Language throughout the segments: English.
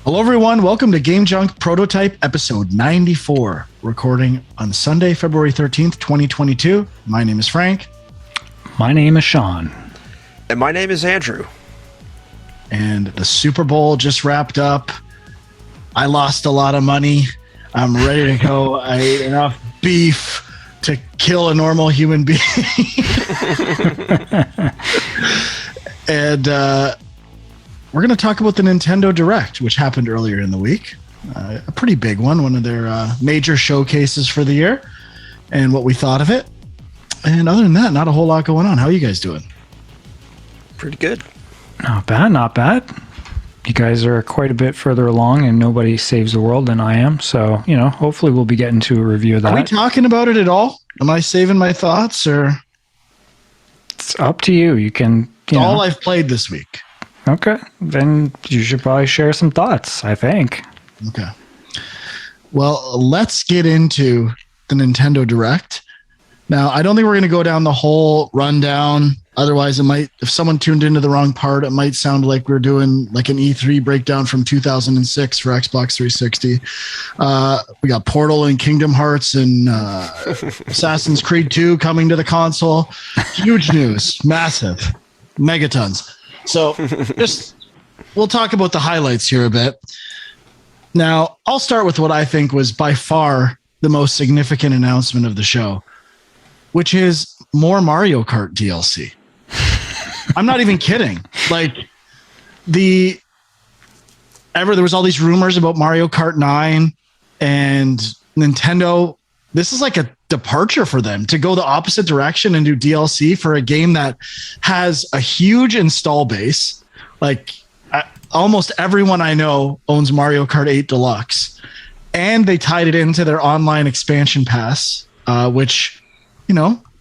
Hello, everyone. Welcome to Game Junk Prototype episode 94, recording on Sunday, February 13th, 2022. My name is Frank. My name is Sean. And my name is Andrew. And the Super Bowl just wrapped up. I lost a lot of money. I'm ready to go. I ate enough beef to kill a normal human being. And we're going to talk about the Nintendo Direct, which happened earlier in the week. A pretty big one of their major showcases for the year, and what we thought of it. And other than that, not a whole lot going on. How are you guys doing? Pretty good. Not bad, not bad. You guys are quite a bit further along, and nobody saves the world than I am. So, hopefully we'll be getting to a review of that. Are we talking about it at all? Am I saving my thoughts, or? It's up to you. You can. All I've played this week. Okay, then you should probably share some thoughts, I think. Okay. Well, let's get into the Nintendo Direct. Now, I don't think we're going to go down the whole rundown. Otherwise, it might, if someone tuned into the wrong part, it might sound like we're doing like an E3 breakdown from 2006 for Xbox 360. We got Portal and Kingdom Hearts and Assassin's Creed 2 coming to the console. Huge news. Massive. Megatons. So we'll talk about the highlights here a bit. Now, I'll start with what I think was by far the most significant announcement of the show, which is more Mario Kart DLC. I'm not even kidding. Like there was all these rumors about Mario Kart 9 and Nintendo. This is like a departure for them to go the opposite direction and do DLC for a game that has a huge install base. Like almost everyone I know owns Mario Kart 8 Deluxe, and they tied it into their online expansion pass, which,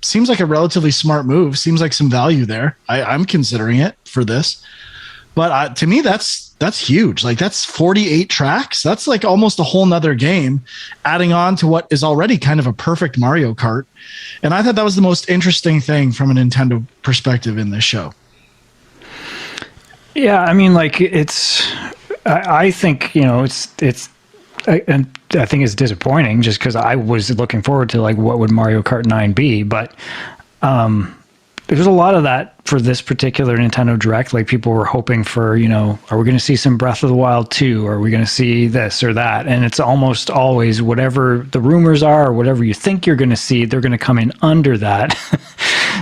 seems like a relatively smart move. Seems like some value there. I'm considering it for this, but to me, that's huge. Like that's 48 tracks. That's like almost a whole nother game, adding on to what is already kind of a perfect Mario Kart. And I thought that was the most interesting thing from a Nintendo perspective in this show. Yeah, I mean, like I think, and I think it's disappointing just because I was looking forward to like what would Mario Kart 9 be, but there's a lot of that for this particular Nintendo Direct. Like people were hoping for, are we going to see some Breath of the Wild 2? Are we going to see this or that? And it's almost always whatever the rumors are or whatever you think you're going to see, they're going to come in under that.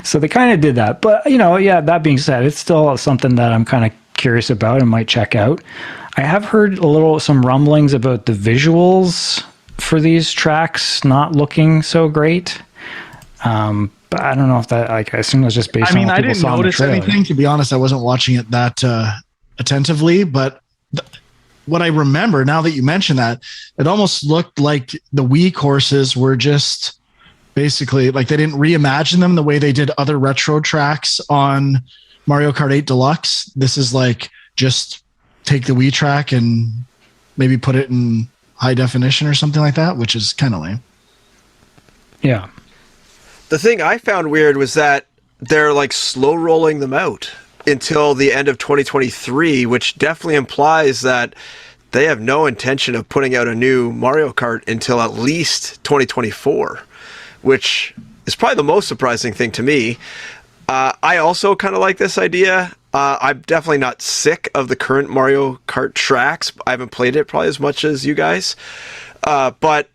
So they kind of did that. But, that being said, it's still something that I'm kind of curious about and might check out. I have heard some rumblings about the visuals for these tracks not looking so great. But I don't know if that, I assume that's just based on what people saw in the trailer. I didn't notice anything. To be honest, I wasn't watching it that attentively, but what I remember now that you mentioned that, it almost looked like the Wii courses were just basically like they didn't reimagine them the way they did other retro tracks on Mario Kart 8 Deluxe. This is like just take the Wii track and maybe put it in high definition or something like that, which is kind of lame. Yeah. The thing I found weird was that they're like slow rolling them out until the end of 2023, which definitely implies that they have no intention of putting out a new Mario Kart until at least 2024, which is probably the most surprising thing to me. I also kind of like this idea. I'm definitely not sick of the current Mario Kart tracks. I haven't played it probably as much as you guys. But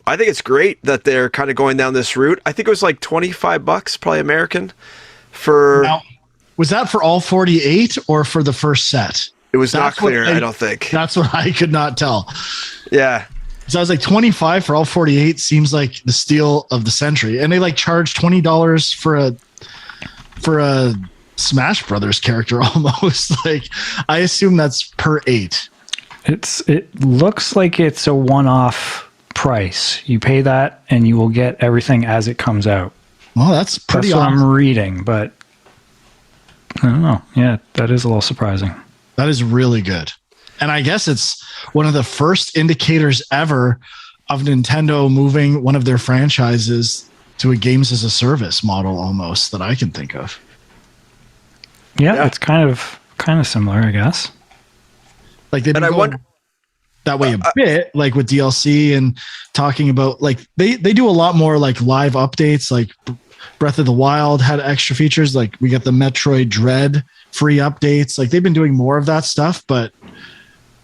I think it's great that they're kind of going down this route. I think it was like $25, probably American. Now, was that for all 48 or for the first set? It was not clear, I don't think. That's what I could not tell. Yeah. So I was like, 25 for all 48 seems like the steal of the century. And they like charge $20 for a Smash Brothers character almost. Like I assume that's per 8. It looks like it's a one-off price. You pay that and you will get everything as it comes out. Well, that's pretty awesome. What I'm reading, but I don't know. Yeah, that is a little surprising. That is really good. And I guess it's one of the first indicators ever of Nintendo moving one of their franchises to a games as a service model almost that I can think of. Yeah. It's kind of similar, I guess. Like they've been And I going wonder, that way a bit, like with DLC and talking about like they do a lot more like live updates. Like Breath of the Wild had extra features. Like we got the Metroid Dread free updates. Like they've been doing more of that stuff, but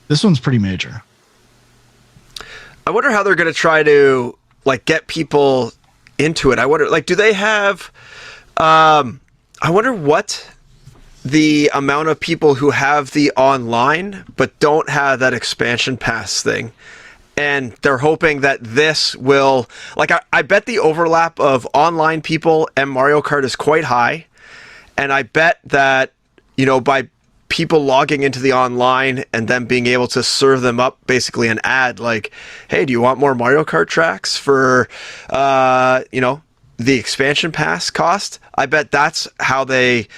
this one's pretty major. I wonder how they're going to try to like get people into it. I wonder, like, do they have? I wonder what the amount of people who have the online but don't have that expansion pass thing. And they're hoping that this will, like, I bet the overlap of online people and Mario Kart is quite high. And I bet that, you know, by people logging into the online and then being able to serve them up basically an ad like, hey, do you want more Mario Kart tracks for, you know, the expansion pass cost? I bet that's how they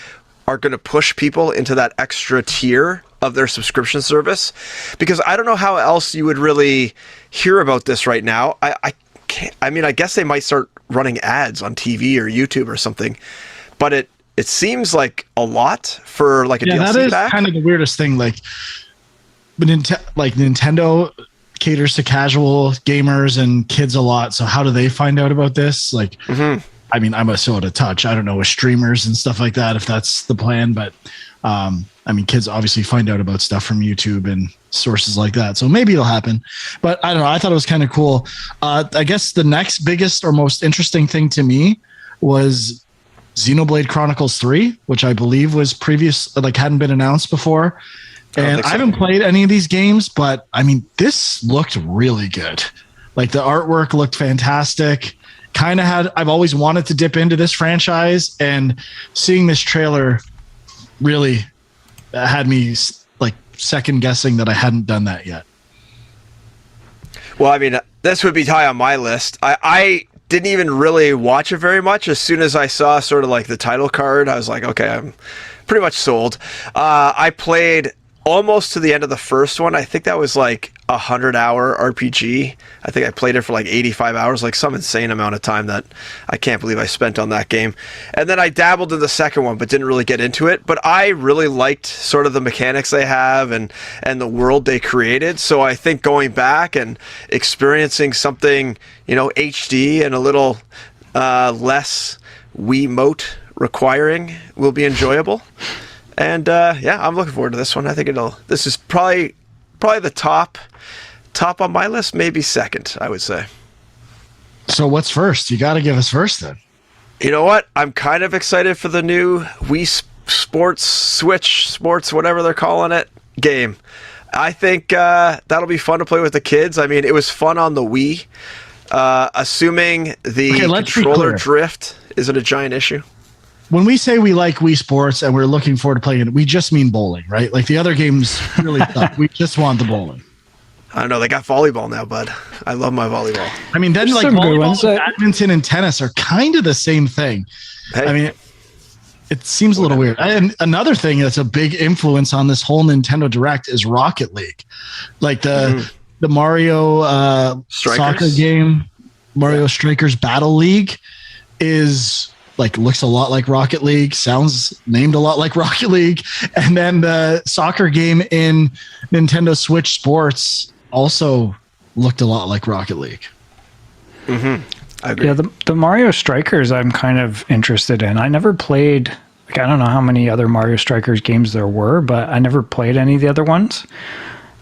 are going to push people into that extra tier of their subscription service, because I don't know how else you would really hear about this right now. I can't, I mean, I guess they might start running ads on TV or YouTube or something, but it seems like a lot for like a DLC that is pack. kind of the weirdest thing. Like, but Nintendo caters to casual gamers and kids a lot. So how do they find out about this? Like, I mean, I'm so out of touch. I don't know with streamers and stuff like that, if that's the plan, but I mean, kids obviously find out about stuff from YouTube and sources like that. So maybe it'll happen, but I don't know. I thought it was kind of cool. I guess the next biggest or most interesting thing to me was Xenoblade Chronicles 3, which I believe was hadn't been announced before. And I haven't played any of these games, but I mean, this looked really good. Like the artwork looked fantastic. I've always wanted to dip into this franchise, and seeing this trailer really had me like second guessing that I hadn't done that yet. Well, I mean, this would be high on my list. I didn't even really watch it very much. As soon as I saw sort of like the title card, I was like, okay, I'm pretty much sold. I played almost to the end of the first one. I think that was like 100-hour RPG. I think I played it for like 85 hours, like some insane amount of time that I can't believe I spent on that game. And then I dabbled in the second one, but didn't really get into it. But I really liked sort of the mechanics they have and the world they created. So I think going back and experiencing something, you know, HD and a little less Wiimote requiring will be enjoyable. And yeah, I'm looking forward to this one. I think this is probably the top on my list, maybe second, I would say. So what's first? You got to give us first then. You know what? I'm kind of excited for the new Wii Sports, Switch Sports, whatever they're calling it, game. I think that'll be fun to play with the kids. I mean, it was fun on the Wii. Assuming the controller drift isn't a giant issue. When we say we like Wii Sports and we're looking forward to playing it, we just mean bowling, right? Like the other games really suck. We just want the bowling. I don't know. They got volleyball now, bud. I love my volleyball. I mean, then There's like volleyball, badminton, and tennis are kind of the same thing. Hey. I mean, it seems a little weird. And another thing that's a big influence on this whole Nintendo Direct is Rocket League. Like the Mario soccer game, Mario Strikers Battle League is like looks a lot like Rocket League, sounds named a lot like Rocket League. And then the soccer game in Nintendo Switch Sports also looked a lot like Rocket League. I agree. Yeah, the Mario Strikers I'm kind of interested in. I never played, like, I don't know how many other Mario Strikers games there were, but I never played any of the other ones.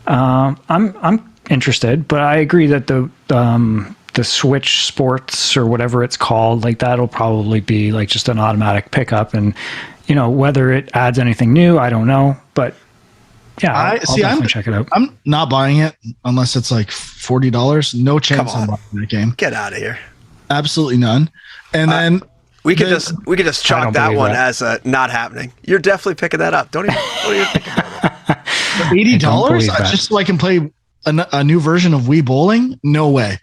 I'm interested, but I agree that the Switch Sports or whatever it's called, like that'll probably be like just an automatic pickup. And, you know, whether it adds anything new, I don't know. But yeah, I'll definitely check it out. I'm not buying it unless it's like $40. No chance I'm buying that game. Get out of here. Absolutely none. And then we could just chalk that one as not happening. You're definitely picking that up. Don't even think about it. $80 just so I can play a new version of Wii Bowling? No way.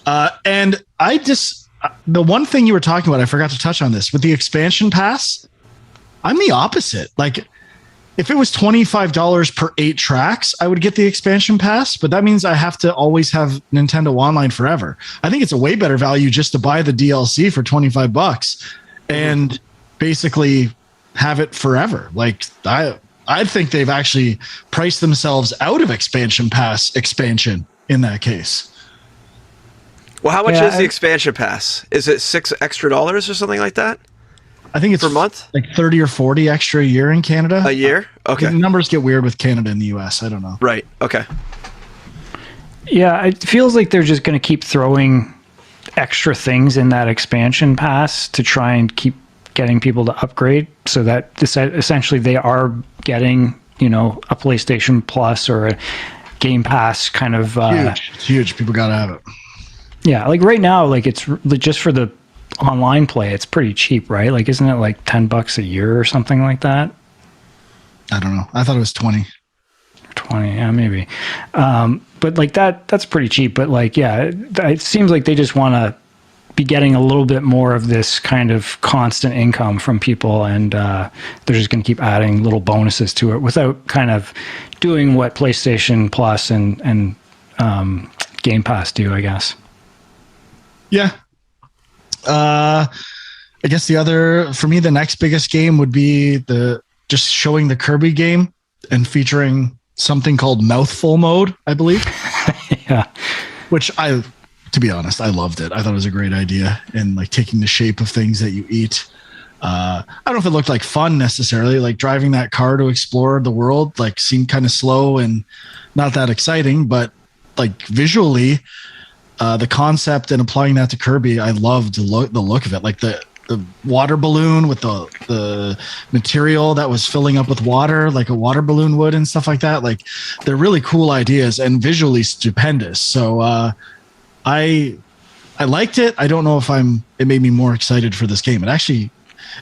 And the one thing you were talking about, I forgot to touch on this with the expansion pass. I'm the opposite. Like if it was $25 per 8 tracks, I would get the expansion pass, but that means I have to always have Nintendo Online forever. I think it's a way better value just to buy the DLC for $25 and basically have it forever. Like I think they've actually priced themselves out of expansion pass expansion in that case. Well, how much is the expansion pass? Is it $6 extra or something like that? I think it's per month, like 30 or 40 extra a year in Canada. A year? Okay. The numbers get weird with Canada and the US. I don't know. Right. Okay. Yeah, it feels like they're just going to keep throwing extra things in that expansion pass to try and keep getting people to upgrade, so that essentially they are getting, you know, a PlayStation Plus or a Game Pass kind of huge. It's huge. People got to have it. Yeah, like right now, like it's just for the online play, it's pretty cheap, right? Like, isn't it like $10 a year or something like that? I don't know. I thought it was 20. 20, yeah, maybe. But like that's pretty cheap. But like, yeah, it seems like they just want to be getting a little bit more of this kind of constant income from people, and they're just going to keep adding little bonuses to it without kind of doing what PlayStation Plus and Game Pass do, I guess. Yeah. I guess for me, the next biggest game would be just showing the Kirby game and featuring something called mouthful mode, I believe. Yeah. Which to be honest, I loved it. I thought it was a great idea, and like taking the shape of things that you eat. I don't know if it looked like fun necessarily, like driving that car to explore the world, like seemed kind of slow and not that exciting, but like visually, the concept and applying that to Kirby, I loved the look of it. Like the water balloon with the material that was filling up with water, like a water balloon would and stuff like that. Like they're really cool ideas and visually stupendous. So I liked it. I don't know if it made me more excited for this game. It actually,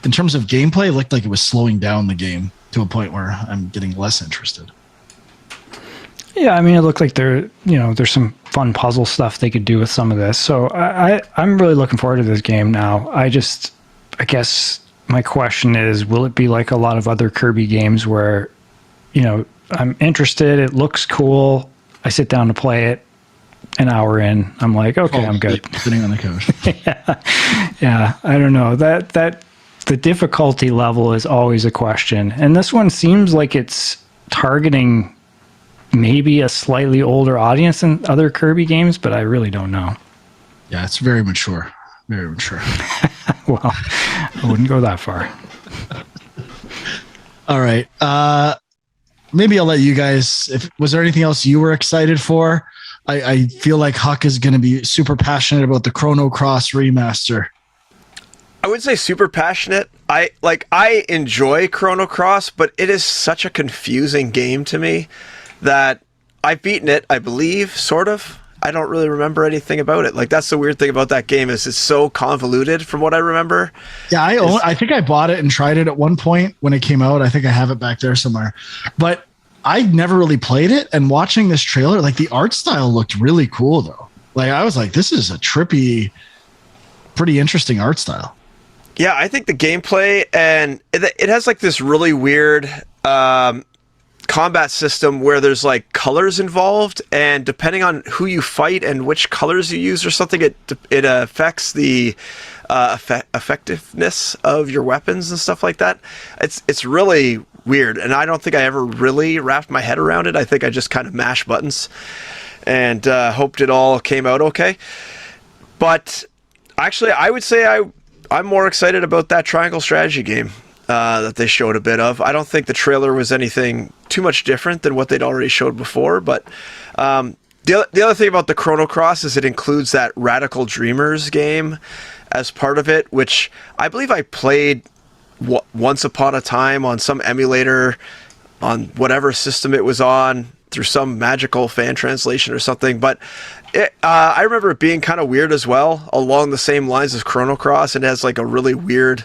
in terms of gameplay, looked like it was slowing down the game to a point where I'm getting less interested. Yeah, I mean, it looked like there's some fun puzzle stuff they could do with some of this. So I'm really looking forward to this game now. I guess my question is, will it be like a lot of other Kirby games where, you know, I'm interested, it looks cool, I sit down to play it, an hour in, I'm like, okay, I'm good. Sitting on the couch. Yeah, I don't know. That the difficulty level is always a question. And this one seems like it's targeting maybe a slightly older audience than other Kirby games, but I really don't know. Yeah, it's very mature. Very mature. Well, I wouldn't go that far. All right. Maybe I'll let you guys, was there anything else you were excited for? I feel like Huck is going to be super passionate about the Chrono Cross remaster. I would say super passionate. I enjoy Chrono Cross, but it is such a confusing game to me that I've beaten it, I believe, sort of. I don't really remember anything about it. Like, that's the weird thing about that game, is it's so convoluted from what I remember. Yeah, I think I bought it and tried it at one point when it came out. I think I have it back there somewhere. But I never really played it, and watching this trailer, like the art style looked really cool though. Like I was like, this is a trippy, pretty interesting art style. Yeah, I think the gameplay, and it has like this really weird combat system where there's like colors involved, and depending on who you fight and which colors you use or something, it affects the effectiveness of your weapons and stuff like that. It's really weird, and I don't think I ever really wrapped my head around it. I think I just kind of mashed buttons and hoped it all came out okay. But actually, I would say I'm more excited about that triangle strategy game that they showed a bit of. I don't think the trailer was anything too much different than what they'd already showed before, but the other thing about the Chrono Cross is it includes that Radical Dreamers game as part of it, which I believe I played once upon a time on some emulator on whatever system it was on through some magical fan translation or something. But I remember it being kind of weird as well, along the same lines as Chrono Cross. It has like a really weird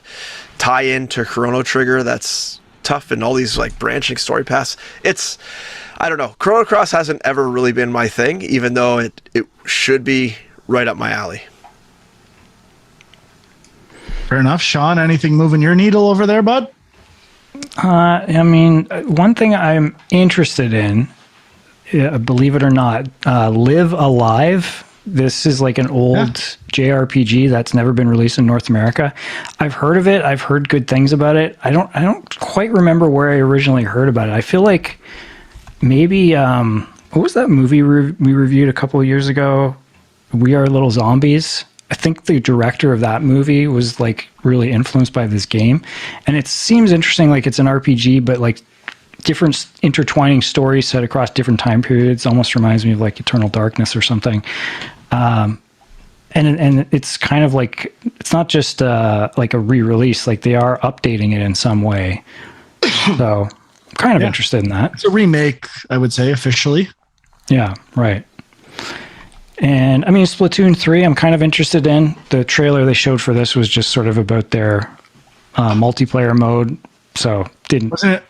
tie-in to Chrono Trigger that's tough, and all these like branching story paths. I don't know. Chrono Cross hasn't ever really been my thing, even though it should be right up my alley. Fair enough. Sean, anything moving your needle over there, bud? I mean, one thing I'm interested in, believe it or not, Live Alive, this is like an old JRPG that's never been released in North America. I've heard of it. I've heard good things about it. I don't quite remember where I originally heard about it. I feel like maybe what was that movie we reviewed a couple of years ago? We Are Little Zombies. I think the director of that movie was like really influenced by this game, and it seems interesting. Like it's an RPG, but like different intertwining stories set across different time periods. Almost reminds me of like Eternal Darkness or something. And it's kind of like, it's not just like a re-release, like they are updating it in some way. So I'm kind of interested in that. It's a remake, I would say, officially. Yeah, right. And I mean, Splatoon 3, I'm kind of interested in. The trailer they showed for this was just sort of about their multiplayer mode. So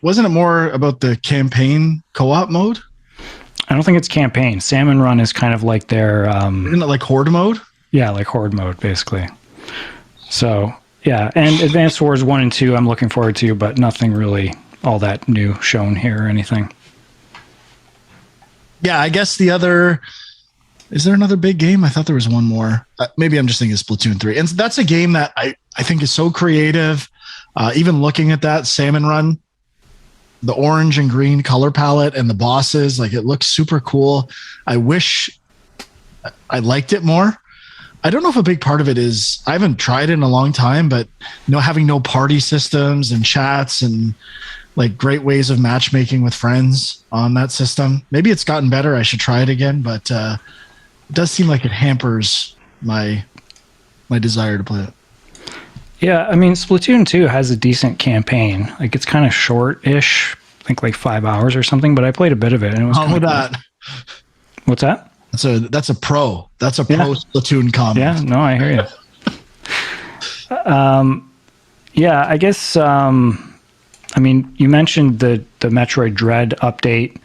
wasn't it more about the campaign co-op mode? I don't think it's campaign. Salmon Run is kind of like their isn't it like horde mode? Yeah, like horde mode basically. So yeah, and Advanced Wars 1 and 2 I'm looking forward to, but nothing really all that new shown here or anything. Yeah, I guess is there another big game? I thought there was one more. Maybe I'm just thinking of Splatoon 3. And that's a game that I think is so creative. Even looking at that Salmon Run, the orange and green color palette and the bosses, like it looks super cool. I wish I liked it more. I don't know if a big part of it is, I haven't tried it in a long time, but having no party systems and chats and like great ways of matchmaking with friends on that system. Maybe it's gotten better. I should try it again, but it does seem like it hampers my desire to play it. Yeah, I mean, Splatoon 2 has a decent campaign. Like, it's kind of short-ish, I think like 5 hours or something, but I played a bit of it, and it was kind of that. What's that? That's a pro. That's a pro Splatoon comment. Yeah, no, I hear you. Yeah, I guess, I mean, you mentioned the Metroid Dread update.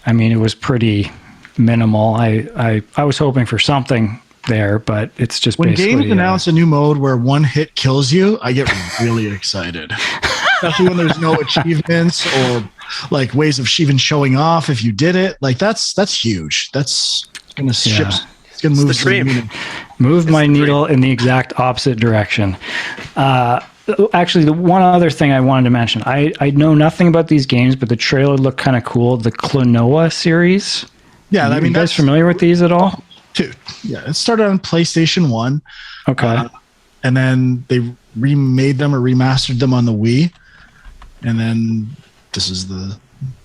I mean, it was pretty minimal. I was hoping for something there, but it's just when basically, games announce a new mode where one hit kills you, I get really excited. Especially when there's no achievements or like ways of even showing off if you did it. Like that's huge. That's gonna ship. Yeah. It's gonna move my needle in the exact opposite direction. Actually, the one other thing I wanted to mention, I know nothing about these games, but the trailer looked kind of cool. The Klonoa series. Yeah, I mean, you guys familiar with these at all? Dude, yeah, it started on PlayStation 1. Okay. And then they remade them or remastered them on the Wii. And then this is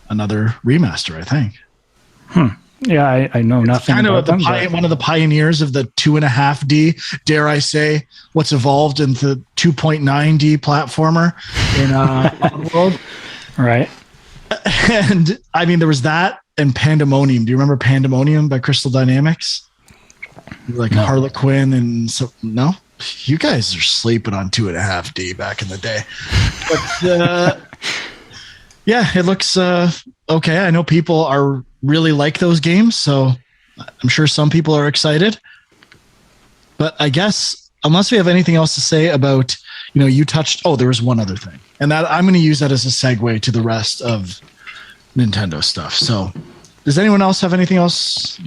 another remaster, I think. Yeah, I know nothing kind about of one of the pioneers of the 2.5D, dare I say, what's evolved into 2.9D platformer in world. Right. And I mean, there was that and Pandemonium. Do you remember Pandemonium by Crystal Dynamics? Like no. Harlequin and so no, you guys are sleeping on 2.5D back in the day. But yeah, it looks okay. I know people are really like those games, so I'm sure some people are excited. But I guess unless we have anything else to say about, you touched. Oh, there was one other thing, and that I'm going to use that as a segue to the rest of Nintendo stuff. So, does anyone else have anything else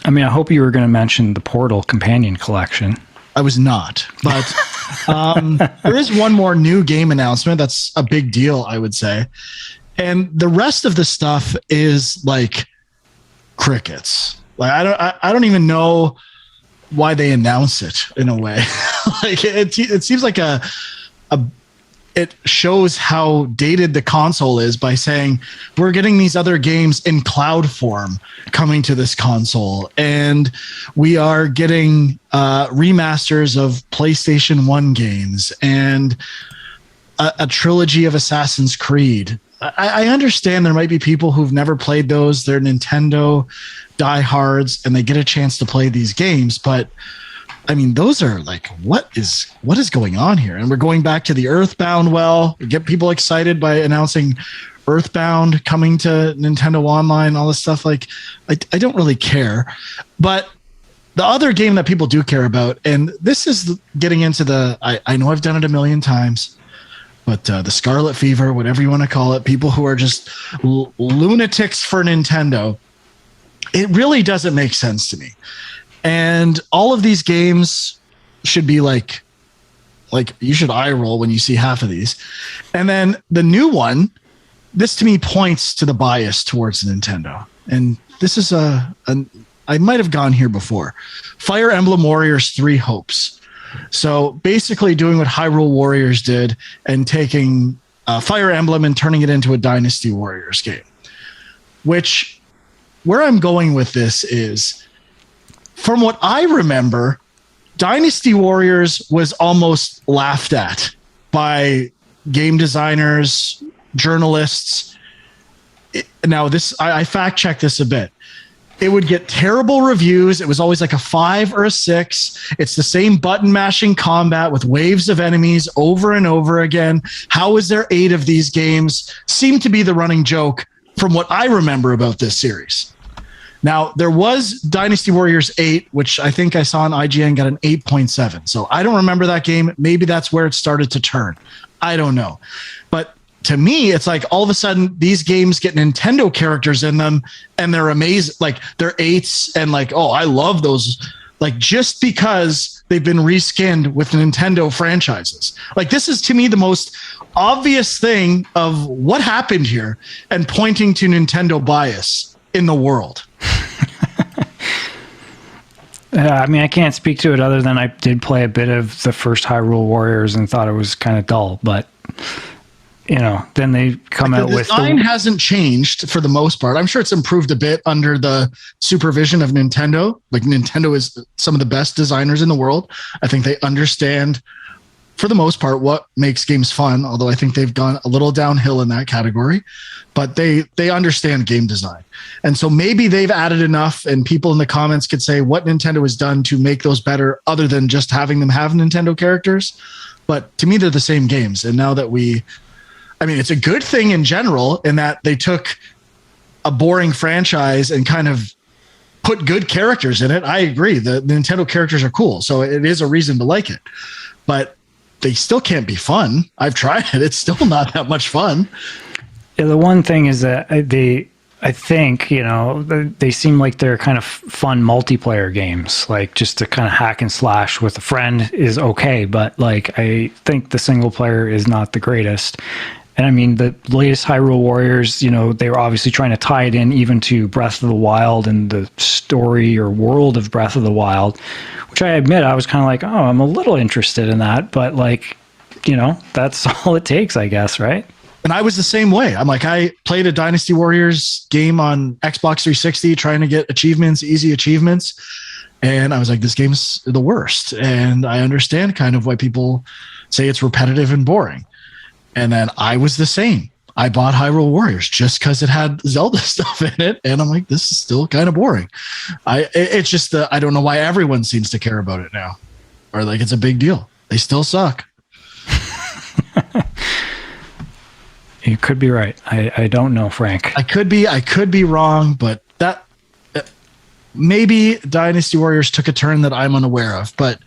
I mean, I hope you were going to mention the Portal Companion Collection. I was not, but there is one more new game announcement that's a big deal, I would say. And the rest of the stuff is like crickets. Like I don't even know why they announce it in a way. Like it seems like it shows how dated the console is by saying we're getting these other games in cloud form coming to this console, and we are getting remasters of PlayStation 1 games and a trilogy of Assassin's Creed. I understand there might be people who've never played those. They're Nintendo diehards and they get a chance to play these games, but I mean, those are like, what is going on here? And we're going back to the Earthbound. Well, we get people excited by announcing Earthbound coming to Nintendo Online, all this stuff. Like, I don't really care. But the other game that people do care about, and this is getting into I know I've done it a million times, but the Scarlet Fever, whatever you want to call it, people who are just lunatics for Nintendo. it really doesn't make sense to me. And all of these games should be like you should eye roll when you see half of these. And then the new one, this to me points to the bias towards Nintendo. And this is I might have gone here before. Fire Emblem Warriors 3 Hopes. So basically doing what Hyrule Warriors did and taking Fire Emblem and turning it into a Dynasty Warriors game. Which, where I'm going with this is, from what I remember, Dynasty Warriors was almost laughed at by game designers, journalists. Now, I fact checked this a bit. It would get terrible reviews. It was always like a 5 or a 6. It's the same button mashing combat with waves of enemies over and over again. How is there 8 of these games? Seemed to be the running joke from what I remember about this series. Now, there was Dynasty Warriors 8, which I think I saw on IGN got an 8.7. So I don't remember that game. Maybe that's where it started to turn. I don't know. But to me, it's like all of a sudden these games get Nintendo characters in them and they're amazing. Like they're 8s and like, oh, I love those. Like just because they've been reskinned with Nintendo franchises. Like this is to me the most obvious thing of what happened here and pointing to Nintendo bias in the world. I mean, I can't speak to it other than I did play a bit of the first Hyrule Warriors and thought it was kind of dull, but you know, then they come out with the design hasn't changed for the most part. I'm sure it's improved a bit under the supervision of Nintendo. Like Nintendo is some of the best designers in the world. I think they understand for the most part what makes games fun, although I think they've gone a little downhill in that category, but they understand game design. And so maybe they've added enough and people in the comments could say what Nintendo has done to make those better other than just having them have Nintendo characters. But to me, they're the same games. And now that it's a good thing in general in that they took a boring franchise and kind of put good characters in it. I agree. The Nintendo characters are cool. So it is a reason to like it, but they still can't be fun. I've tried it. It's still not that much fun. Yeah, the one thing is that I think, you know, they seem like they're kind of fun multiplayer games. Like just to kind of hack and slash with a friend is okay. But like, I think the single player is not the greatest. And I mean, the latest Hyrule Warriors, you know, they were obviously trying to tie it in even to Breath of the Wild and the story or world of Breath of the Wild, which I admit I was kind of like, oh, I'm a little interested in that. But like, you know, that's all it takes, I guess, right? And I was the same way. I'm like, I played a Dynasty Warriors game on Xbox 360 trying to get achievements, easy achievements. And I was like, this game's the worst. And I understand kind of why people say it's repetitive and boring. And then I was the same. I bought Hyrule Warriors just because it had Zelda stuff in it. And I'm like, this is still kind of boring. It's just I don't know why everyone seems to care about it now. Or like it's a big deal. They still suck. You could be right. I don't know, Frank. I could be wrong, but that maybe Dynasty Warriors took a turn that I'm unaware of. But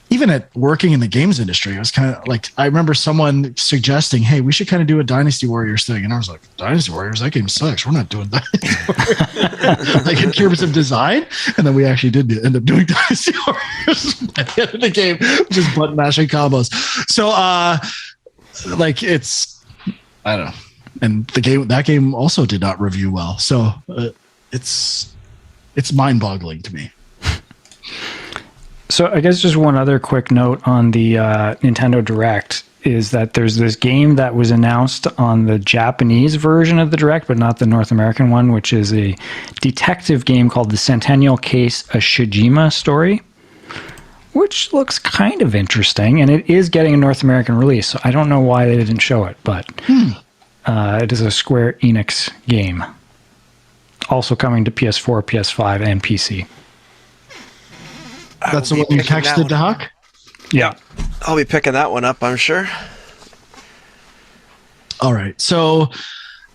even at working in the games industry, it was kind of like, I remember someone suggesting, hey, we should kind of do a Dynasty Warriors thing. And I was like, Dynasty Warriors, that game sucks. We're not doing that. Like in terms of design. And then we actually did end up doing Dynasty Warriors at the end of the game, just button mashing combos. So like it's, I don't know. And that game also did not review well. So it's mind boggling to me. So I guess just one other quick note on the Nintendo Direct is that there's this game that was announced on the Japanese version of the Direct, but not the North American one, which is a detective game called The Centennial Case, a Shijima Story, which looks kind of interesting, and it is getting a North American release. So I don't know why they didn't show it, but it is a Square Enix game. Also coming to PS4, PS5, and PC. That's the one you texted to Huck? Yeah. I'll be picking that one up, I'm sure. All right. So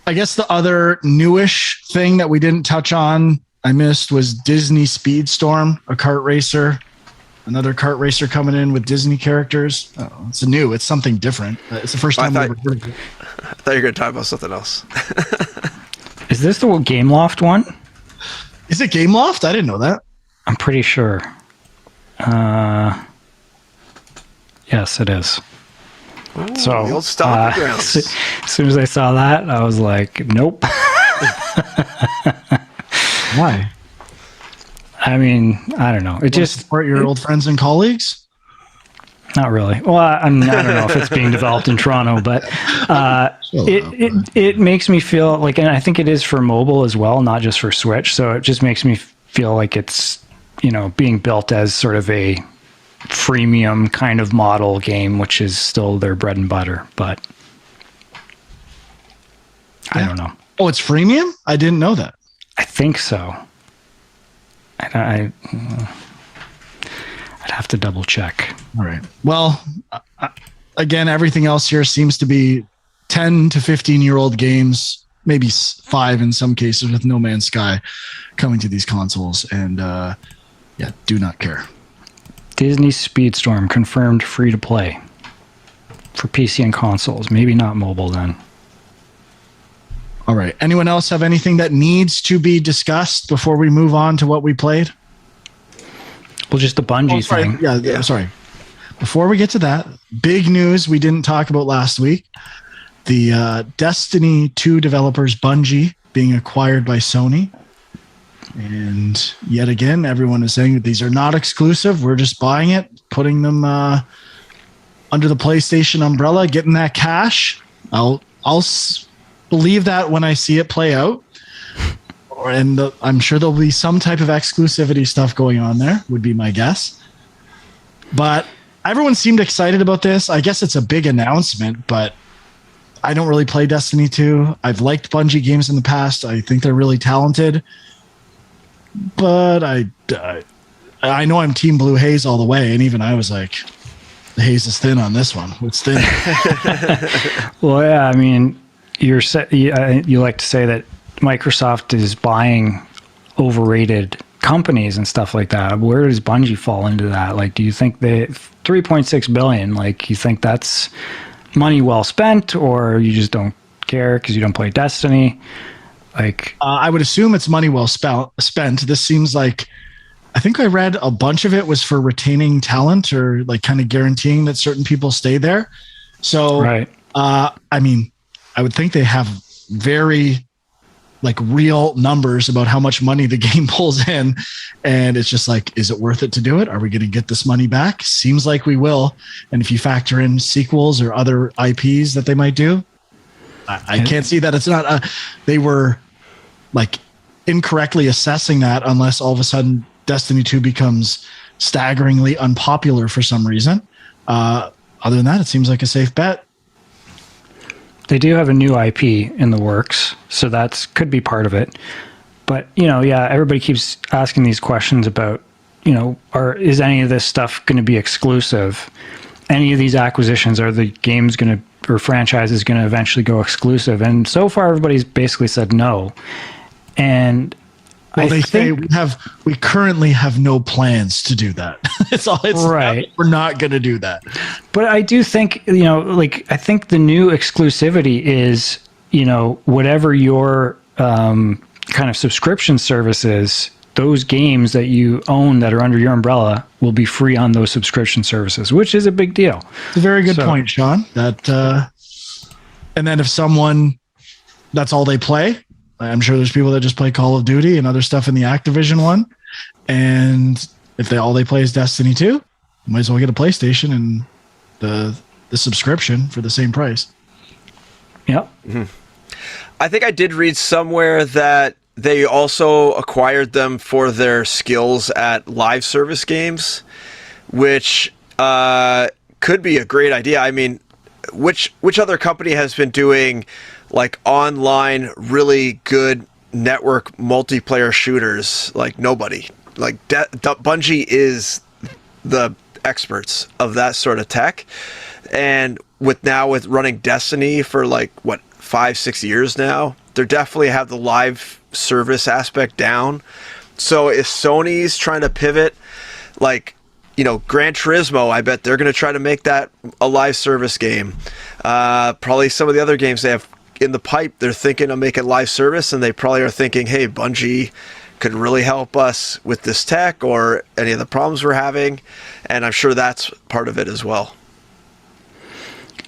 I guess the other newish thing that we didn't touch on, I missed, was Disney Speedstorm, a kart racer. Another kart racer coming in with Disney characters. Oh, it's something different. It's the first time I've ever heard of it. I thought you were going to talk about something else. Is this the Gameloft one? Is it Gameloft? I didn't know that. I'm pretty sure. Yes, it is. Ooh, So the old stomping grounds. as soon as I saw that, I was like, nope. Why? I mean, I don't know. It just support your old friends and colleagues. not really. Well, I don't know if it's being developed in Toronto, but it makes me feel like, and I think it is for mobile as well, not just for Switch. So it just makes me feel like it's, being built as sort of a freemium kind of model game, which is still their bread and butter. But I don't know. Oh, it's freemium? I didn't know that. I think so. I'd have to double check. All right. Well, again, everything else here seems to be 10 to 15-year-old games, maybe 5 in some cases, with No Man's Sky coming to these consoles. And do not care. Disney Speedstorm confirmed free to play for PC and consoles. Maybe not mobile then. All right. Anyone else have anything that needs to be discussed before we move on to what we played? Well, just the Bungie thing. Yeah, sorry. Before we get to that, big news we didn't talk about last week. The Destiny 2 developers Bungie being acquired by Sony. And yet again, everyone is saying that these are not exclusive. We're just buying it, putting them under the PlayStation umbrella, getting that cash. I'll believe that when I see it play out. And I'm sure there'll be some type of exclusivity stuff going on there, would be my guess. But everyone seemed excited about this. I guess it's a big announcement, but I don't really play Destiny 2. I've liked Bungie games in the past. I think they're really talented. But I know I'm Team Blue Haze all the way, and even I was like, the haze is thin on this one. It's thin. Well, yeah, I mean, you like to say that Microsoft is buying overrated companies and stuff like that. Where does Bungie fall into that? Like, do you think they $3.6 billion? Like, you think that's money well spent, or you just don't care because you don't play Destiny? Like, I would assume it's money well spent. This seems like, I think I read a bunch of it was for retaining talent or like kind of guaranteeing that certain people stay there. So, right. I mean, I would think they have very like real numbers about how much money the game pulls in. And it's just like, is it worth it to do it? Are we going to get this money back? Seems like we will. And if you factor in sequels or other IPs that they might do, I can't see that it's not, they were like incorrectly assessing that unless all of a sudden Destiny 2 becomes staggeringly unpopular for some reason. Other than that, it seems like a safe bet. They do have a new IP in the works, so that could be part of it. But, everybody keeps asking these questions about, is any of this stuff going to be exclusive? Any of these acquisitions, are the games going to, or franchises going to eventually go exclusive? And so far, everybody's basically said no. And they say we currently have no plans to do that. It's right. We're not going to do that. But I do think, I think the new exclusivity is, whatever your kind of subscription service is, those games that you own that are under your umbrella will be free on those subscription services, which is a big deal. It's a very good point, Sean. That, and then if someone, that's all they play, I'm sure there's people that just play Call of Duty and other stuff in the Activision one. And if all they play is Destiny 2, you might as well get a PlayStation and the subscription for the same price. Yep. Mm-hmm. I think I did read somewhere that they also acquired them for their skills at live service games, which could be a great idea. I mean, which other company has been doing like online really good network multiplayer shooters? Like nobody. Like Bungie is the experts of that sort of tech, and with running Destiny for like 5-6 years now, they definitely have the live service aspect down. So if Sony's trying to pivot, like, Gran Turismo, I bet they're going to try to make that a live service game. Probably some of the other games they have in the pipe, they're thinking of making live service, and they probably are thinking, hey, Bungie, could really help us with this tech or any of the problems we're having. And I'm sure that's part of it as well.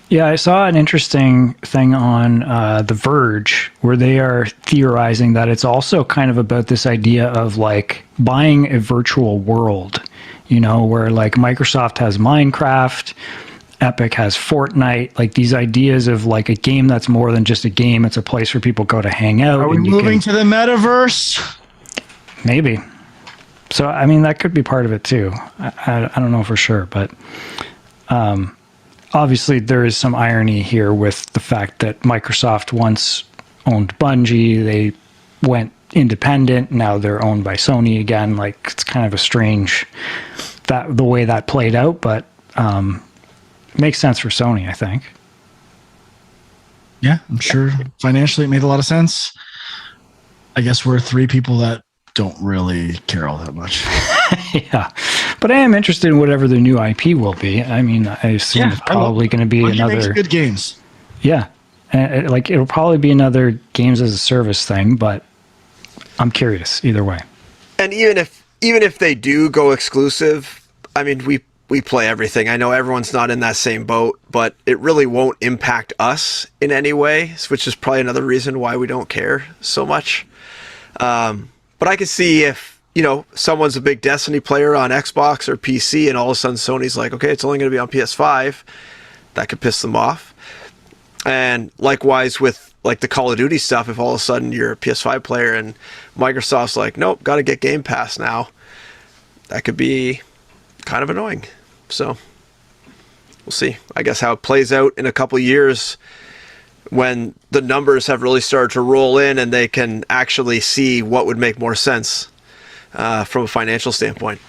Yeah, I saw an interesting thing on The Verge where they are theorizing that it's also kind of about this idea of like buying a virtual world, you know, where like Microsoft has Minecraft, Epic has Fortnite, like these ideas of like a game that's more than just a game. It's a place where people go to hang out. Are we moving to the metaverse? Maybe. So, I mean, that could be part of it too. I don't know for sure, but obviously there is some irony here with the fact that Microsoft once owned Bungie. They went independent. Now they're owned by Sony again. Like, it's kind of a strange the way that played out, but makes sense for Sony, I think. Yeah, I'm sure financially it made a lot of sense. I guess we're three people that don't really care all that much. Yeah, but I am interested in whatever the new IP will be. I mean, I assume it's probably going to be Bungie another makes good games. Yeah, like it'll probably be another games as a service thing, but I'm curious either way. And even if they do go exclusive, I mean, we play everything. I know everyone's not in that same boat, but it really won't impact us in any way, which is probably another reason why we don't care so much. But I could see if, you know, someone's a big Destiny player on Xbox or PC and all of a sudden Sony's like, okay, it's only going to be on PS5. That could piss them off. And likewise with like the Call of Duty stuff, if all of a sudden you're a PS5 player and Microsoft's like, nope, got to get Game Pass now, that could be kind of annoying. So we'll see, I guess, how it plays out in a couple of years when the numbers have really started to roll in and they can actually see what would make more sense from a financial standpoint.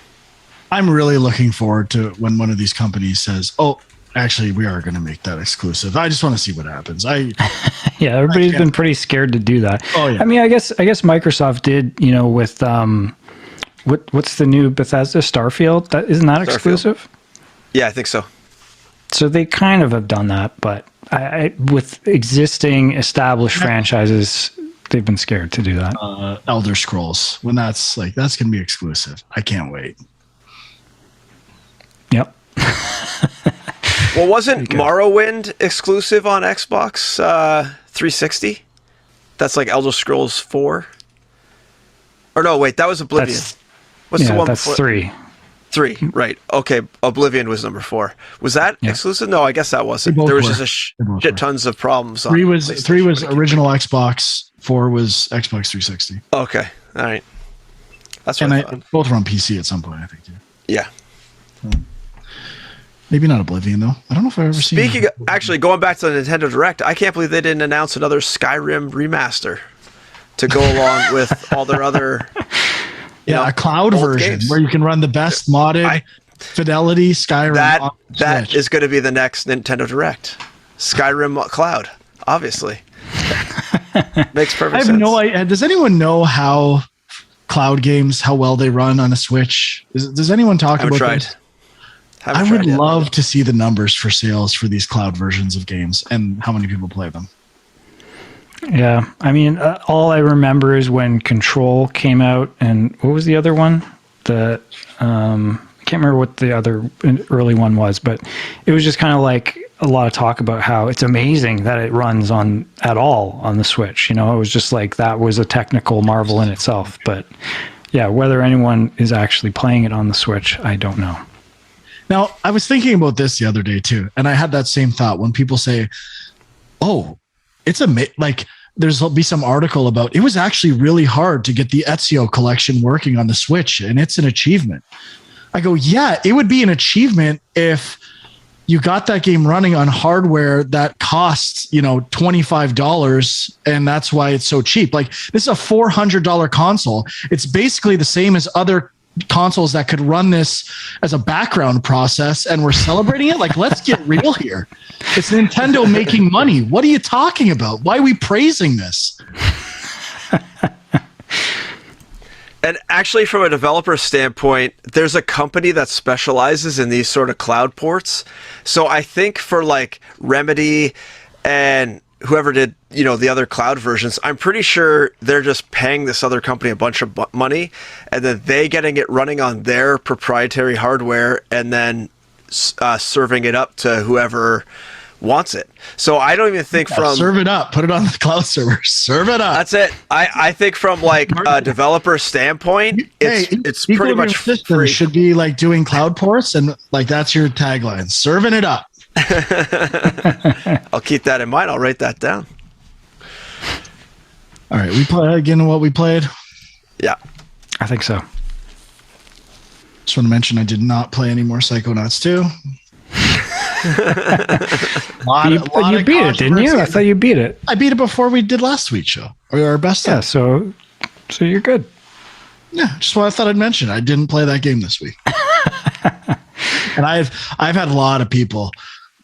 I'm really looking forward to when one of these companies says, oh, actually, we are going to make that exclusive. I just want to see what happens. Yeah, everybody's been pretty scared to do that. Oh, yeah. I mean, I guess Microsoft did, you know, with what's the new Bethesda Starfield? Isn't that exclusive? Yeah, I think so. So they kind of have done that, but with existing established franchises, they've been scared to do that. Elder Scrolls, when that's going to be exclusive. I can't wait. Yep. Well, wasn't Morrowind exclusive on Xbox 360? That's like Elder Scrolls 4? Or no, wait, that was Oblivion. What's the one that's before? 3. 3, right. Okay, Oblivion was number 4. Was that exclusive? No, I guess that wasn't. There was just a shit tons of problems. 3 was original Xbox, 4 was Xbox 360. Okay, all right. That's what and I thought. Both were on PC at some point, I think. Yeah. Maybe not Oblivion, though. I don't know if I've ever seen Speaking of, actually, going back to the Nintendo Direct, I can't believe they didn't announce another Skyrim remaster to go along with all their other... a cloud version games. where you can run the best modded fidelity Skyrim. That is going to be the next Nintendo Direct. Skyrim Cloud, obviously. Makes perfect sense. I have no idea. Does anyone know how cloud games, how well they run on a Switch? Does anyone talk about this? I would love to see the numbers for sales for these cloud versions of games and how many people play them. Yeah, I mean, all I remember is when Control came out, and what was the other one? I can't remember what the other early one was, but it was just kind of like a lot of talk about how it's amazing that it runs at all on the Switch. You know, it was just like that was a technical marvel in itself. But yeah, whether anyone is actually playing it on the Switch, I don't know. Now, I was thinking about this the other day too, and I had that same thought when people say, "Oh, it's like." There'll be some article about it was actually really hard to get the Ezio collection working on the Switch, and it's an achievement. I go, yeah, it would be an achievement if you got that game running on hardware that costs, $25, and that's why it's so cheap. Like, this is a $400 console. It's basically the same as other consoles that could run this as a background process, and we're celebrating it. Like, let's get real here. It's Nintendo making money. What are you talking about? Why are we praising this? And actually, from a developer standpoint, there's a company that specializes in these sort of cloud ports. So I think for like Remedy and whoever did, the other cloud versions, I'm pretty sure they're just paying this other company a bunch of money, and then they getting it running on their proprietary hardware, and then serving it up to whoever wants it. So I don't even think serve it up, put it on the cloud server, serve it up. That's it. I think from like a developer standpoint, it's pretty much free. Should be like doing cloud ports, and like that's your tagline, serving it up. I'll keep that in mind. I'll write that down. All right, we play again what we played. Yeah, I think so. Just want to mention I did not play any more Psychonauts 2. You beat it, didn't you? I thought you beat it. I beat it before we did last week's show, or our best. Yeah, so you're good. Yeah, just what I thought I'd mention. I didn't play that game this week, and I've had a lot of people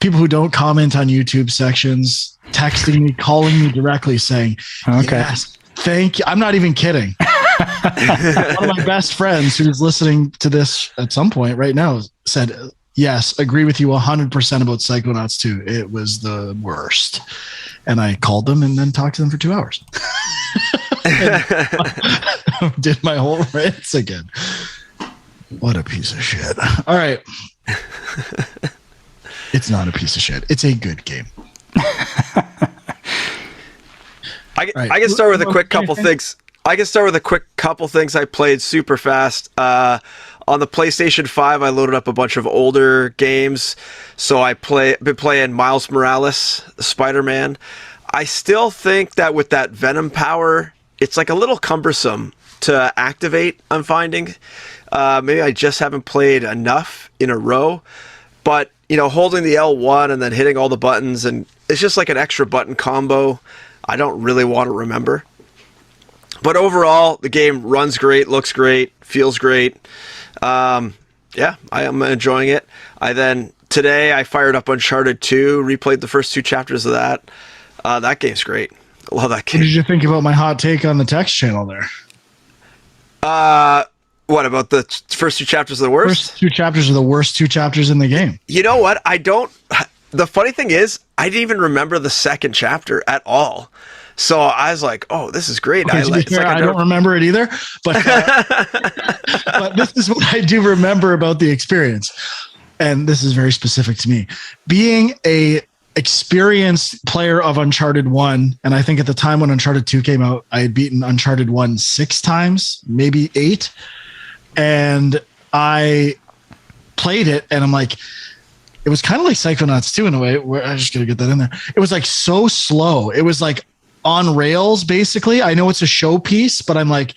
who don't comment on YouTube sections texting me, calling me directly, saying, "Okay, yes, thank you." I'm not even kidding. One of my best friends who's listening to this at some point right now said, yes, agree with you 100% about Psychonauts 2. It was the worst. And I called them and then talked to them for 2 hours. Did my whole rants again. What a piece of shit. All right. It's not a piece of shit. It's a good game. I can start with a quick couple things. I played super fast. On the PlayStation 5, I loaded up a bunch of older games. So been playing Miles Morales, Spider-Man. I still think that with that Venom power, it's like a little cumbersome to activate, I'm finding. Maybe I just haven't played enough in a row. But, holding the L1 and then hitting all the buttons, and it's just like an extra button combo I don't really want to remember. But overall, the game runs great, looks great, feels great. Yeah, I am enjoying it. Today I fired up Uncharted 2, replayed the first 2 chapters of that. That game's great. I love that game. What did you think about my hot take on the text channel there? What about the first 2 chapters of the worst? First 2 chapters are the worst 2 chapters in the game. You know what? The funny thing is, I didn't even remember the second chapter at all. So I was like, "Oh, this is great." Okay, I don't remember it either, but but this is what I do remember about the experience, and this is very specific to me. Being a experienced player of Uncharted 1, and I think at the time when Uncharted 2 came out, I had beaten Uncharted 1 6 times, maybe 8, and I played it, and I'm like, it was kind of like Psychonauts 2 in a way. Where I just gotta get that in there. It was like so slow. It was like on rails, basically. I know it's a showpiece, but I'm like,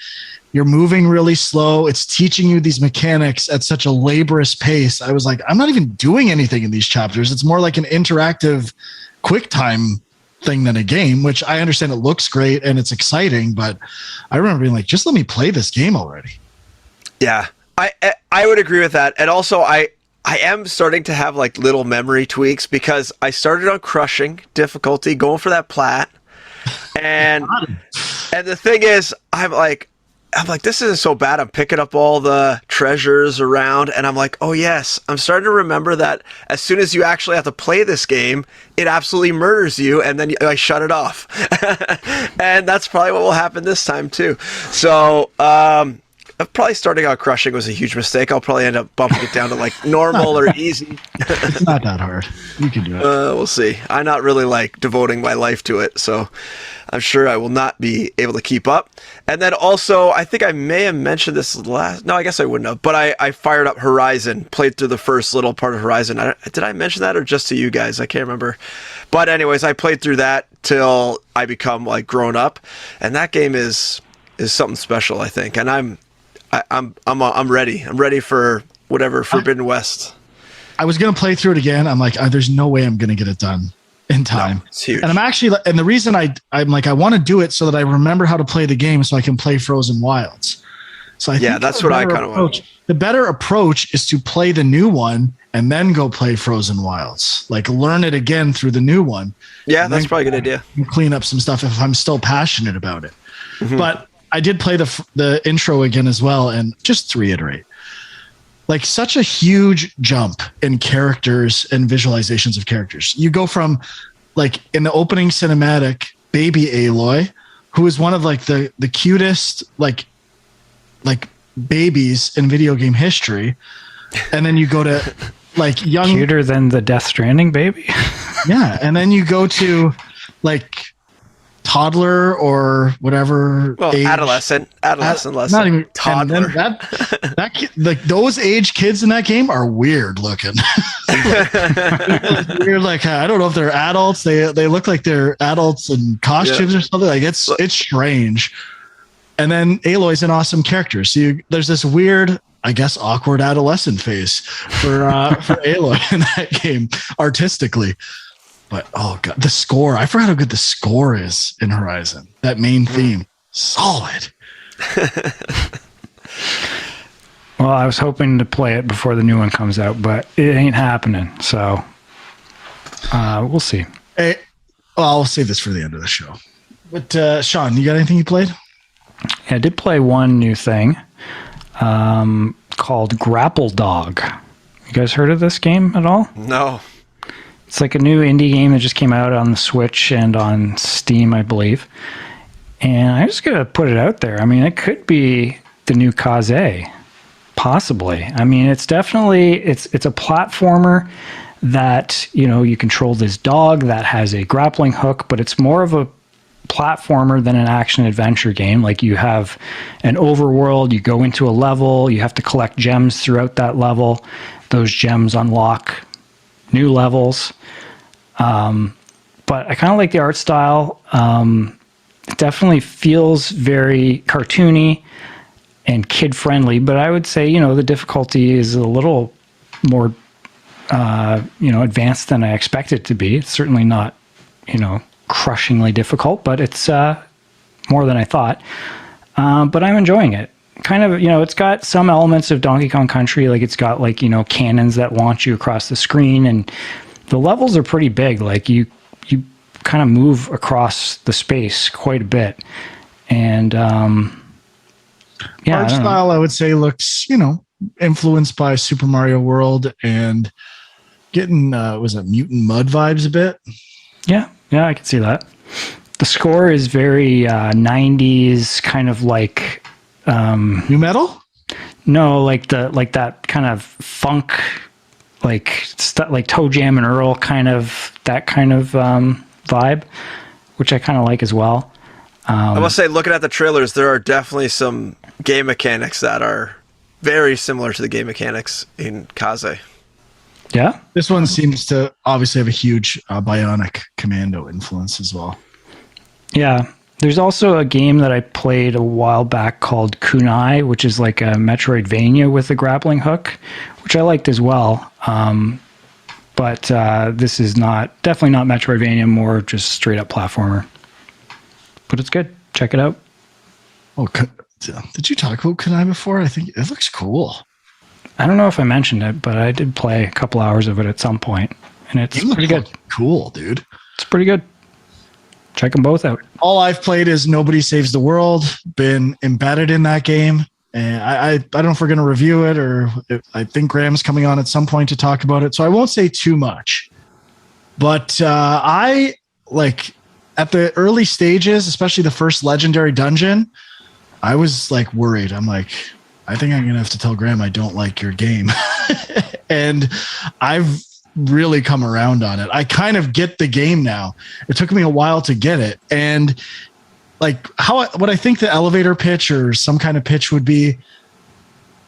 you're moving really slow. It's teaching you these mechanics at such a laborious pace. I was like, I'm not even doing anything in these chapters. It's more like an interactive quick time thing than a game, which I understand it looks great and it's exciting, but I remember being like, just let me play this game already. Yeah, I would agree with that. And also I am starting to have like little memory tweaks because I started on crushing difficulty, going for that plat. And the thing is, I'm like, this isn't so bad. I'm picking up all the treasures around, and I'm like, oh yes, I'm starting to remember that as soon as you actually have to play this game, it absolutely murders you, and then I shut it off. And that's probably what will happen this time too. So, probably starting out crushing was a huge mistake. I'll probably end up bumping it down to like normal or easy. It's not that hard. You can do it. We'll see. I'm not really like devoting my life to it, so I'm sure I will not be able to keep up. And then also, I think I may have mentioned this last. No, I guess I wouldn't have. But I fired up Horizon, played through the first little part of Horizon. Did I mention that or just to you guys? I can't remember. But anyways, I played through that till I become like grown up, and that game is something special, I think. And I'm ready. I'm ready for whatever Forbidden West. I was going to play through it again. I'm like, there's no way I'm going to get it done in time. No, it's huge. And the reason I'm like, I want to do it so that I remember how to play the game so I can play Frozen Wilds. So I think that's what I kind of want. The better approach is to play the new one and then go play Frozen Wilds. Like learn it again through the new one. Yeah, that's probably a good idea. And clean up some stuff if I'm still passionate about it. Mm-hmm. But I did play the intro again as well, and just to reiterate, like such a huge jump in characters and visualizations of characters. You go from like in the opening cinematic, baby Aloy, who is one of like the cutest like babies in video game history, and then you go to like young, cuter than the Death Stranding baby. yeah, and then you go to like toddler or whatever. Well, age. adolescent, Not even toddler. And then that like those age kids in that game are weird looking. Weird, like I don't know if they're adults. They look like they're adults in costumes or something. Like it's strange. And then Aloy's an awesome character. So there's this weird, I guess, awkward adolescent phase for Aloy in that game artistically. But oh god, the score! I forgot how good the score is in Horizon. That main theme, solid. Well, I was hoping to play it before the new one comes out, but it ain't happening. So we'll see. Hey, well, I'll save this for the end of the show. But Sean, you got anything you played? Yeah, I did play one new thing called Grapple Dog. You guys heard of this game at all? No. It's like a new indie game that just came out on the Switch and on Steam, I believe. And I'm just going to put it out there. I mean, it could be the new Kaze, possibly. I mean, it's definitely, it's a platformer that, you know, you control this dog that has a grappling hook, but it's more of a platformer than an action adventure game. Like you have an overworld, you go into a level, you have to collect gems throughout that level. Those gems unlock new levels. But I kind of like the art style. It definitely feels very cartoony and kid friendly, but I would say, you know, the difficulty is a little more, advanced than I expect it to be. It's certainly not, crushingly difficult, but it's more than I thought. But I'm enjoying it. Kind of, it's got some elements of Donkey Kong Country. Like it's got like, cannons that launch you across the screen, and the levels are pretty big. Like you kind of move across the space quite a bit. And art style, I would say, looks, influenced by Super Mario World and getting, was it Mutant Mud vibes a bit? Yeah, I can see that. The score is very 90s, kind of like new metal. No, like that kind of funk, like Toe Jam and Earl kind of vibe, which I kind of like as well. I must say, looking at the trailers, there are definitely some game mechanics that are very similar to the game mechanics in Kaze. Yeah, this one seems to obviously have a huge Bionic Commando influence as well. Yeah. There's also a game that I played a while back called Kunai, which is like a Metroidvania with a grappling hook, which I liked as well. But this is definitely not Metroidvania, more just straight up platformer. But it's good. Check it out. Oh, did you talk about Kunai before? I think it looks cool. I don't know if I mentioned it, but I did play a couple hours of it at some point, and it's pretty good. Cool, dude. It's pretty good. Check them both out. All I've played is Nobody Saves the World, been embedded in that game. And I don't know if we're going to review it, or I think Graham's coming on at some point to talk about it. So I won't say too much. But I like at the early stages, especially the first legendary dungeon, I was like worried. I'm like, I think I'm going to have to tell Graham I don't like your game. And I've really come around on it. I kind of get the game now. It took me a while to get it. And like what I think the elevator pitch or some kind of pitch would be,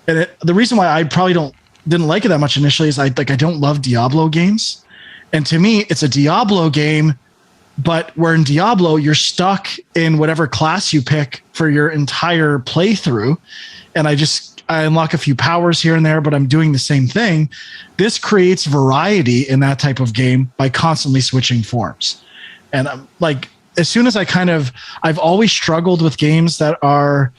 and the reason why I probably didn't like it that much initially is I don't love Diablo games. And to me, it's a Diablo game, but where in Diablo, you're stuck in whatever class you pick for your entire playthrough. And I unlock a few powers here and there, but I'm doing the same thing. This creates variety in that type of game by constantly switching forms. And I'm like, as soon as I've always struggled with games that are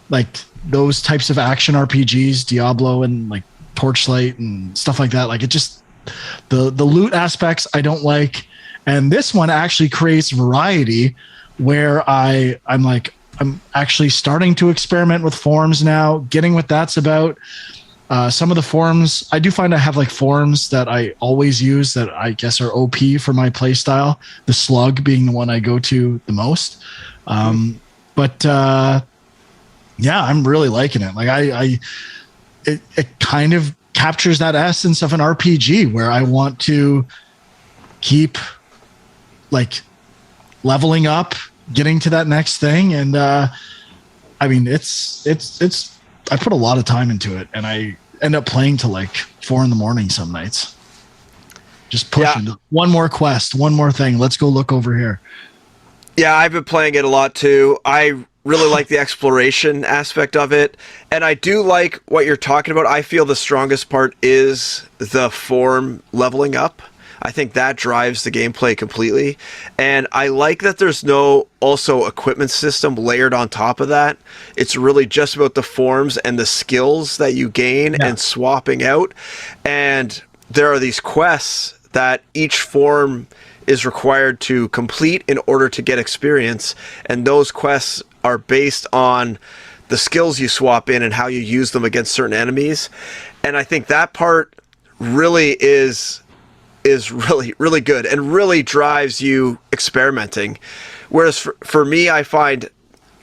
like those types of action RPGs, Diablo and like Torchlight and stuff like that. Like it just, the loot aspects I don't like. And this one actually creates variety where I'm actually starting to experiment with forms now, getting what that's about. Some of the forums, I do find I have like forums that I always use that I guess are OP for my play style. The slug being the one I go to the most. But yeah, I'm really liking it. Like it kind of captures that essence of an RPG where I want to keep like leveling up, getting to that next thing. And I mean, it's I put a lot of time into it, and I end up playing till like 4 a.m. some nights. Just pushing one more quest, one more thing. Let's go look over here. Yeah, I've been playing it a lot too. I really like the exploration aspect of it, and I do like what you're talking about. I feel the strongest part is the form leveling up. I think that drives the gameplay completely, and I like that there's no also equipment system layered on top of that. It's really just about the forms and the skills that you gain and swapping out, and there are these quests that each form is required to complete in order to get experience, and those quests are based on the skills you swap in and how you use them against certain enemies. And I think that part really is really, really good and really drives you experimenting. Whereas for me, I find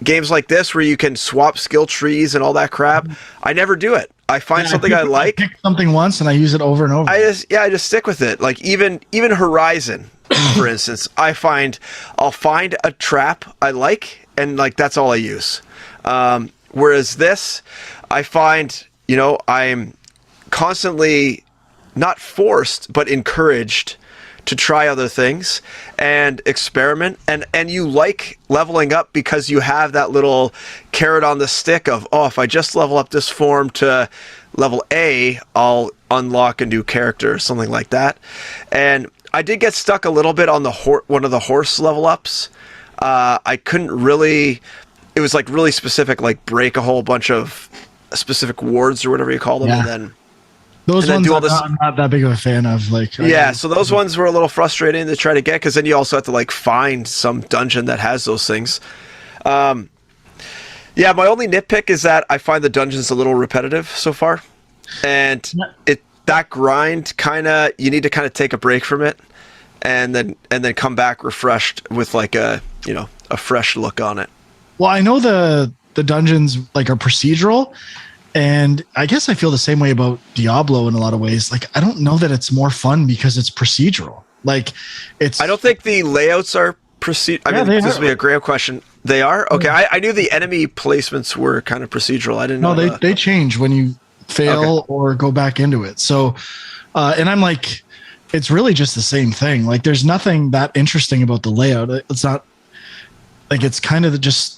games like this where you can swap skill trees and all that crap, I never do it. I find something I like. I pick something once and I use it over and over. I just stick with it. Like even Horizon, for instance, I'll find a trap I like, and like that's all I use. Whereas this, I find, I'm constantly not forced, but encouraged to try other things and experiment. And you like leveling up because you have that little carrot on the stick of, if I just level up this form to level A, I'll unlock a new character or something like that. And I did get stuck a little bit on the one of the horse level ups. I couldn't really, it was like really specific, like break a whole bunch of specific wards or whatever you call them. And then those ones I'm not that big of a fan of. Like, so those ones were a little frustrating to try to get, because then you also have to like find some dungeon that has those things. My only nitpick is that I find the dungeons a little repetitive so far, and that grind you need to kind of take a break from it, and then come back refreshed with like a fresh look on it. Well, I know the dungeons like are procedural. And I guess I feel the same way about Diablo in a lot of ways. Like, I don't know that it's more fun because it's procedural. Like, I don't think the layouts are procedural. I mean, this will be a Graham question. They are? Okay. I knew the enemy placements were kind of procedural. I didn't know. No, they change when you fail or go back into it. So, and I'm like, it's really just the same thing. Like, there's nothing that interesting about the layout. It's not like, it's kind of just,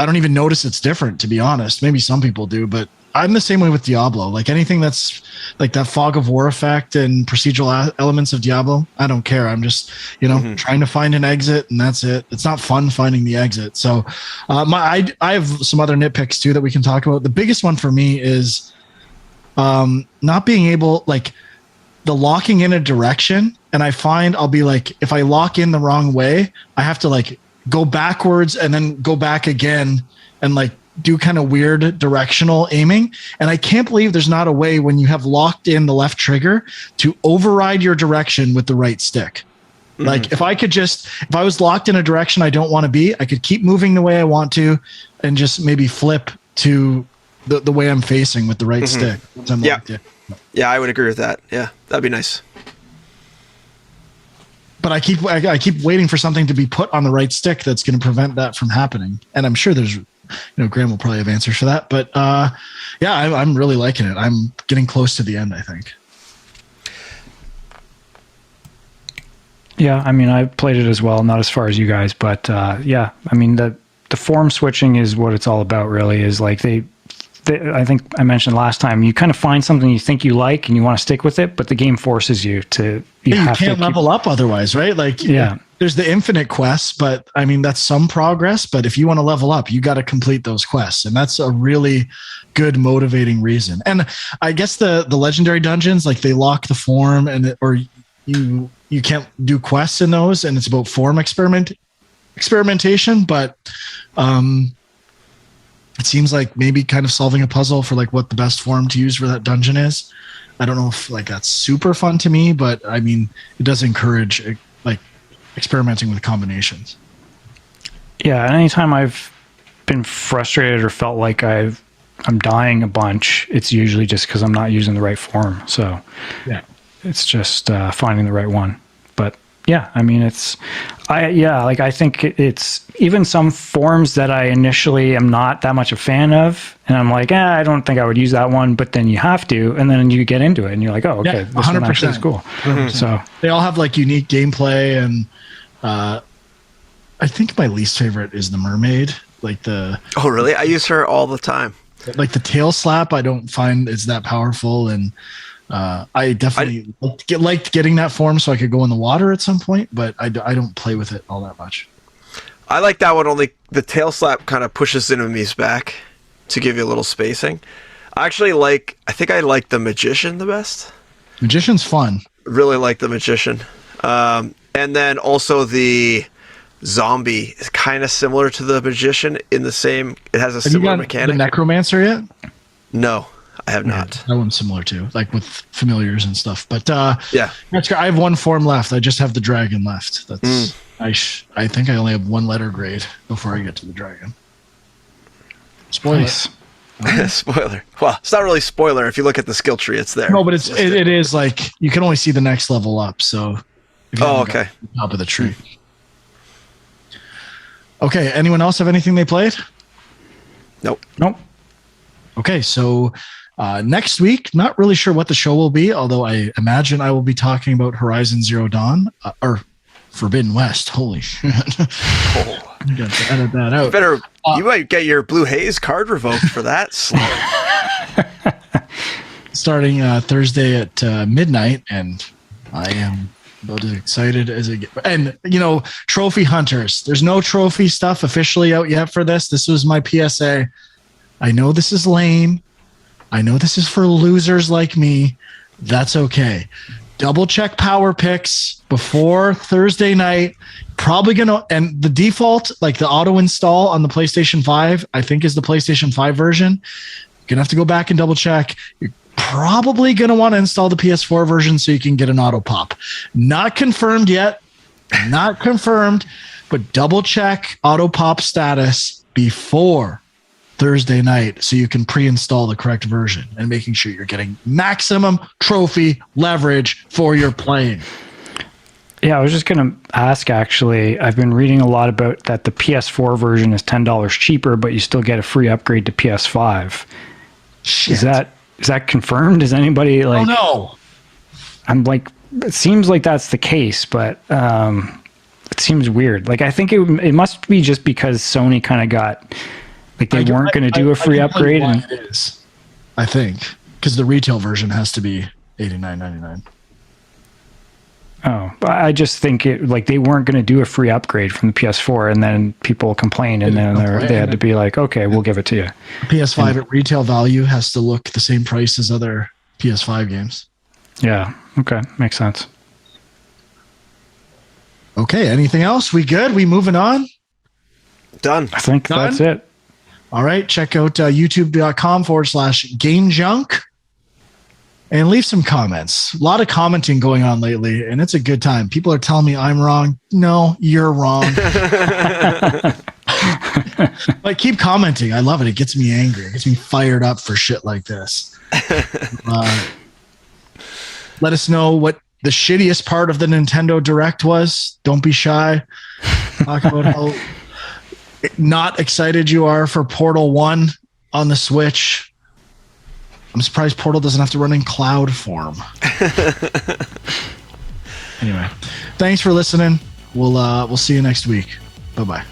I don't even notice it's different, to be honest. Maybe some people do, but I'm the same way with Diablo. Like anything that's like that fog of war effect and procedural elements of Diablo, I don't care. I'm just, trying to find an exit, and that's it. It's not fun finding the exit. So I have some other nitpicks too that we can talk about. The biggest one for me is not being able, like the locking in a direction. And I find I'll be like, if I lock in the wrong way, I have to like go backwards and then go back again and like do kind of weird directional aiming. And I can't believe there's not a way when you have locked in the left trigger to override your direction with the right stick. Like if I was locked in a direction I don't want to be, I could keep moving the way I want to and just maybe flip to the way I'm facing with the right stick. Yeah, I would agree with that. Yeah, that'd be nice. But I keep waiting for something to be put on the right stick that's going to prevent that from happening. And I'm sure there's, Graham will probably have answers for that. But I'm really liking it. I'm getting close to the end, I think. Yeah, I mean, I played it as well, not as far as you guys, but I mean, the form switching is what it's all about, really, is like I think I mentioned last time, you kind of find something you think you like and you want to stick with it, but the game forces you to. You can't level up otherwise, right? Like, there's the infinite quests, but I mean, that's some progress. But if you want to level up, you got to complete those quests. And that's a really good motivating reason. And I guess the legendary dungeons, like they lock the form or you can't do quests in those. And it's about form experimentation. But it seems like maybe kind of solving a puzzle for like what the best form to use for that dungeon is. I don't know if like that's super fun to me, but I mean, it does encourage like experimenting with combinations. Yeah, anytime I've been frustrated or felt like I'm dying a bunch, it's usually just because I'm not using the right form. So yeah, it's just finding the right one. But yeah, I mean, I think it's even some forms that I initially am not that much a fan of, and I'm like, I don't think I would use that one, but then you have to, and then you get into it, and you're like, oh, okay, yeah, this one actually is cool. 100%. So they all have like unique gameplay, and I think my least favorite is the mermaid. Like the Oh, really? I use her all the time. Like the tail slap, I don't find is that powerful, and I definitely liked getting that form so I could go in the water at some point, but I don't play with it all that much. I like that one, only the tail slap kind of pushes enemies back to give you a little spacing. I think I like the magician the best. Magician's fun. Really like the magician. And then also the zombie is kind of similar to the magician in the same, it has a similar mechanic. The necromancer yet? No, I have not. That one's similar too, like with familiars and stuff. But yeah, that's great. I have one form left. I just have the dragon left. That's I think I only have one letter grade before I get to the dragon. Spoiler. Nice. Spoiler. Well, it's not really spoiler if you look at the skill tree. It's there. No, but it is like you can only see the next level up. So. If you haven't got the top of the tree. Okay. Anyone else have anything they played? Nope. Okay. So next week, not really sure what the show will be, although I imagine I will be talking about Horizon Zero Dawn or Forbidden West. Holy shit. You got to edit that out. You might get your Blue Haze card revoked for that. Starting Thursday at midnight, and I am about as excited as it gets. And, trophy hunters. There's no trophy stuff officially out yet for this. This was my PSA. I know this is lame. I know this is for losers like me. That's okay. Double check power picks before Thursday night. Probably and the default, like the auto install on the PlayStation 5, I think is the PlayStation 5 version. You're going to have to go back and double check. You're probably going to want to install the PS4 version so you can get an auto pop. Not confirmed yet. Not confirmed, but double check auto pop status before Thursday night so you can pre-install the correct version and making sure you're getting maximum trophy leverage for your playing. Yeah, I was just going to ask, actually, I've been reading a lot about that the PS4 version is $10 cheaper, but you still get a free upgrade to PS5. Shit. Is that confirmed? Is anybody like... Oh, no. I'm like, it seems like that's the case, but it seems weird. Like, I think it must be just because Sony kind of got... Like, they weren't going to do a free upgrade. It is, I think, because the retail version has to be $89.99. Oh, but I just think they weren't going to do a free upgrade from the PS4, and then people complained, and then they had to be like, okay, we'll give it to you. PS5 at retail value has to look the same price as other PS5 games. Yeah. Okay. Makes sense. Okay. Anything else? We good? We moving on? Done. I think that's it. All right. Check out youtube.com/GameJunk and leave some comments. A lot of commenting going on lately, and it's a good time. People are telling me I'm wrong. No, you're wrong. But keep commenting. I love it. It gets me angry. It gets me fired up for shit like this. Let us know what the shittiest part of the Nintendo Direct was. Don't be shy. Talk about how not excited you are for Portal 1 on the Switch. I'm surprised Portal doesn't have to run in cloud form. Anyway, thanks for listening. We'll see you next week. Bye-bye.